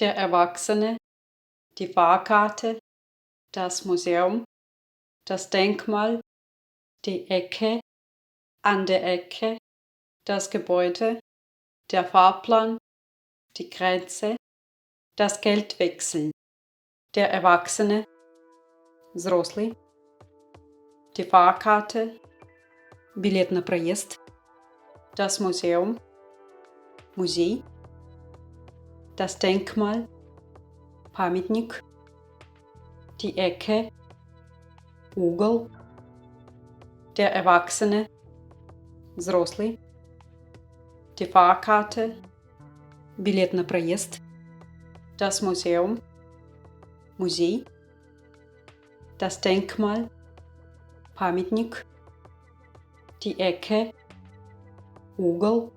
der Erwachsene, die Fahrkarte, das Museum, das Denkmal, die Ecke, an der Ecke, das Gebäude, der Fahrplan, die Grenze, das Geldwechseln, der Erwachsene, взрослый, die Fahrkarte, билет на проезд, das Museum, музей, das Denkmal, памятник, die Ecke, угол, der Erwachsene, взрослый, die Fahrkarte, билет на проезд, das Museum, музей, das Denkmal, памятник, die Ecke, угол,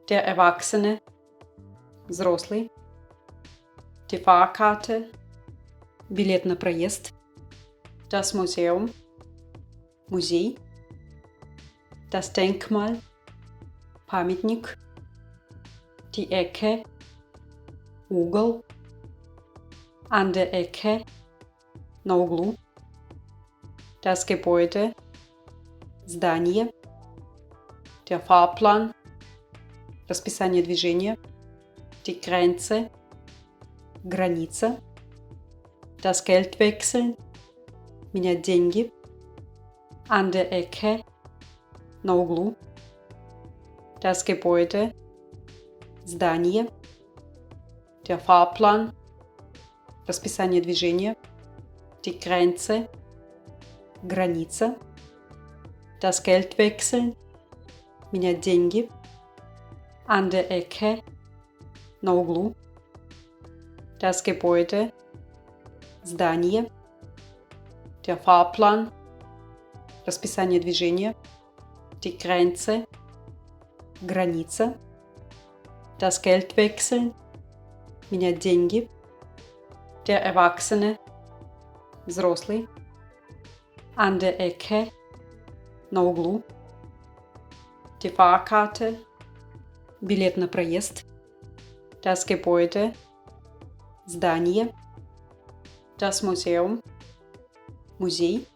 der Erwachsene, взрослый, die Fahrkarte, билет на проезд, das Museum, музей, das Denkmal, памятник, die Ecke, угол, an der Ecke, на углу, das Gebäude, здание, der Fahrplan, расписание движения, die Grenze, граница, das Geldwechseln, менять деньги, an der Ecke, на углу, das Gebäude, здание, der Fahrplan, расписание движения, die Grenze, граница, das Geldwechseln, менять деньги, an der Ecke, на углу, das Gebäude, здание, der Fahrplan, расписание движения, die Grenze, граница, das Geldwechseln, менять деньги, der Erwachsene, взрослый, an der Ecke, на углу, die Fahrkarte, билет на проезд, das Gebäude, здание, das Museum, музей,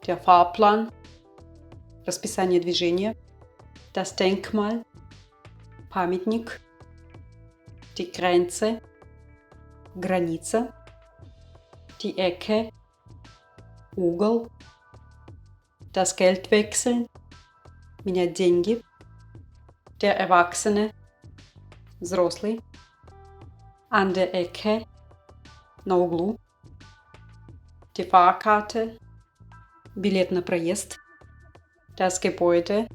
der Fahrplan, расписание движения, das Denkmal, памятник, die Grenze, граница, die Ecke, угол, das Geldwechseln, менять деньги, der Erwachsene, взрослый, an der Ecke, на углу, die Fahrkarte, билет на проезд, das Gebäude,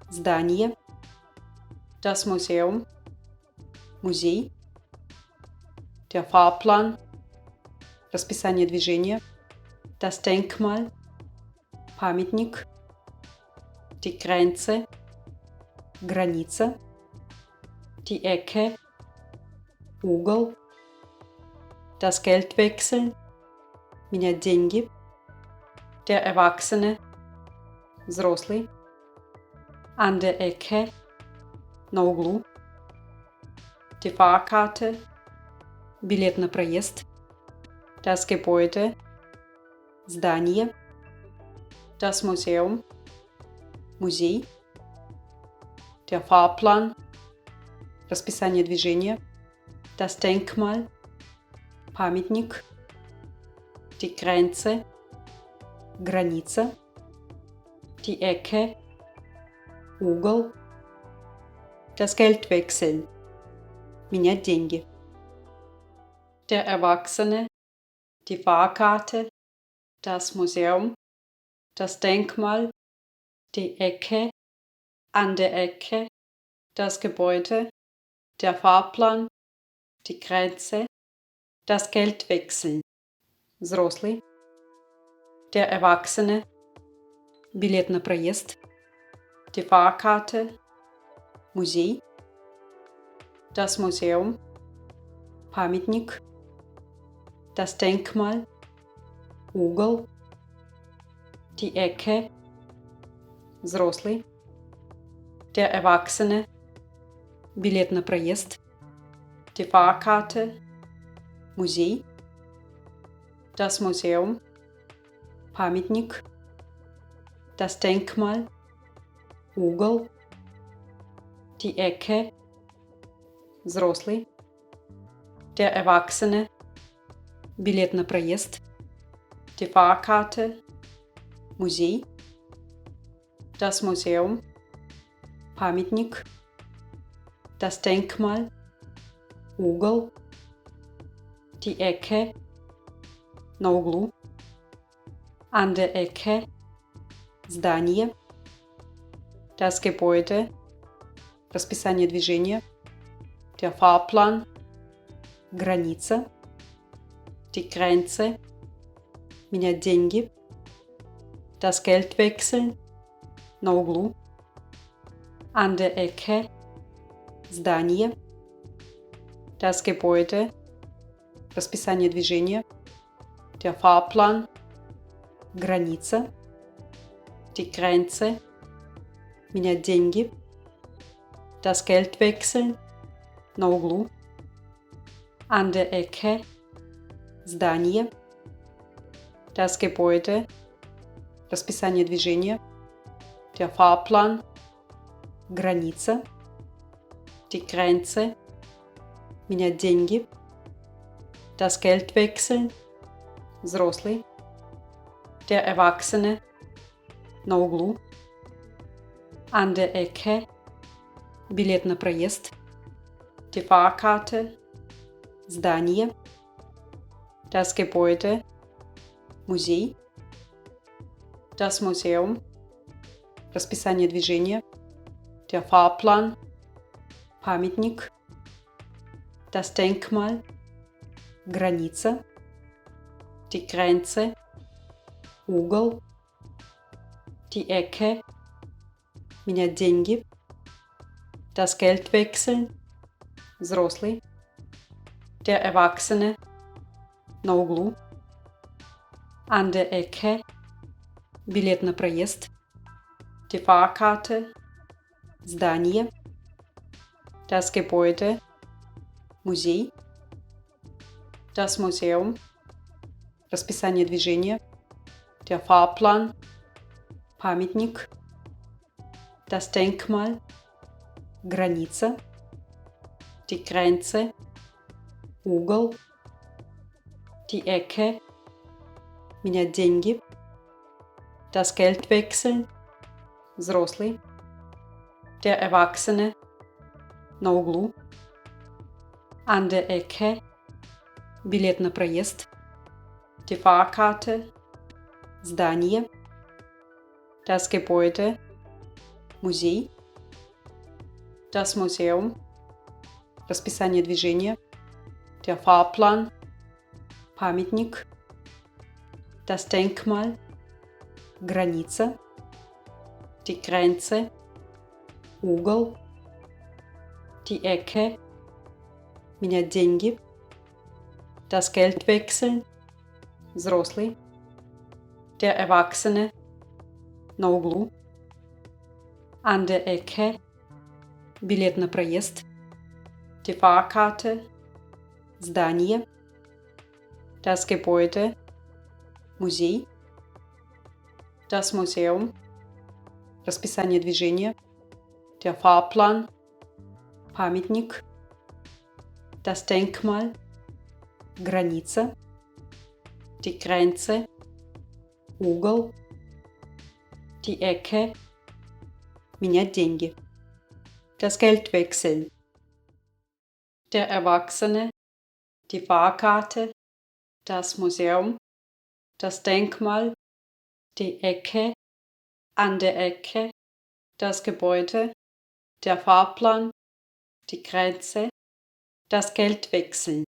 здание, das Museum, музей, der Fahrplan, расписание движения, das Denkmal, памятник, die Grenze, граница, die Ecke, угол, das Geldwechseln, менять деньги, der Erwachsene, взрослый, an der Ecke, на углу, die Fahrkarte, билет на проезд, das Gebäude, здание, das Museum, музей, der Fahrplan, расписание движения, das Denkmal, памятник, die Grenze, граница, die Ecke, угол, das Geldwechseln, менять деньги, der Erwachsene, die Fahrkarte, das Museum, das Denkmal, die Ecke, an der Ecke, das Gebäude, der Fahrplan, die Grenze, das Geldwechseln, взрослый, der Erwachsene, билет на проезд, die Fahrkarte, музей, das Museum, памятник, das Denkmal, угол, die Ecke, взрослый, der Erwachsene, билет на проезд, die Fahrkarte, Musei, das Museum, памятник, das Denkmal, угол, die Ecke, взрослый, der Erwachsene, билет на проезд, die Fahrkarte, Musei, das Museum, памятник, das Denkmal, угол, die Ecke, на углу, an der Ecke, здание, das Gebäude, расписание движения, der Fahrplan, граница, die Grenze, менять деньги, das Geld wechseln, на углу, an der Ecke, здание, das Gebäude, расписание движения, der Fahrplan, граница, die Grenze, менять деньги, das Geld wechseln, на углу, an der Ecke, здание, das Gebäude, расписание движения, der Fahrplan, граница, die Grenze, менять деньги, das Geld wechseln, взрослый, der Erwachsene, на углу, an der Ecke, билет на проезд, die Fahrkarte, здание, das Gebäude, Musei, das Museum, расписание движения, der Fahrplan, памятник, das Denkmal, граница, die Grenze, угол, die Ecke, менять деньги, das Geld wechseln, взрослый, der Erwachsene, на углу, an der Ecke, билет на проезд, die Fahrkarte, здание, das Gebäude, Musei, das Museum, расписание движения, der Fahrplan, памятник, das Denkmal, граница, die Grenze, угол, die Ecke, менять деньги, das Geld wechseln, взрослый, der Erwachsene, на углу, an der Ecke, билет на проезд, die Fahrkarte, здание, das Gebäude, Musei, das Museum, расписание движения, der Fahrplan, памятник, das Denkmal, граница, die Grenze, угол, die Ecke, менять деньги, das Geld wechseln, взрослый, der Erwachsene, на углу, an der Ecke, билет на проезд, die Fahrkarte, здание, das Gebäude, Musei, das Museum, расписание движения, der Fahrplan, памятник, das Denkmal, граница, die Grenze, угол, die Ecke, менять деньги, das Geld wechseln, der Erwachsene, die Fahrkarte, das Museum, das Denkmal, die Ecke, an der Ecke, das Gebäude, der Fahrplan, die Grenze, das Geld wechseln.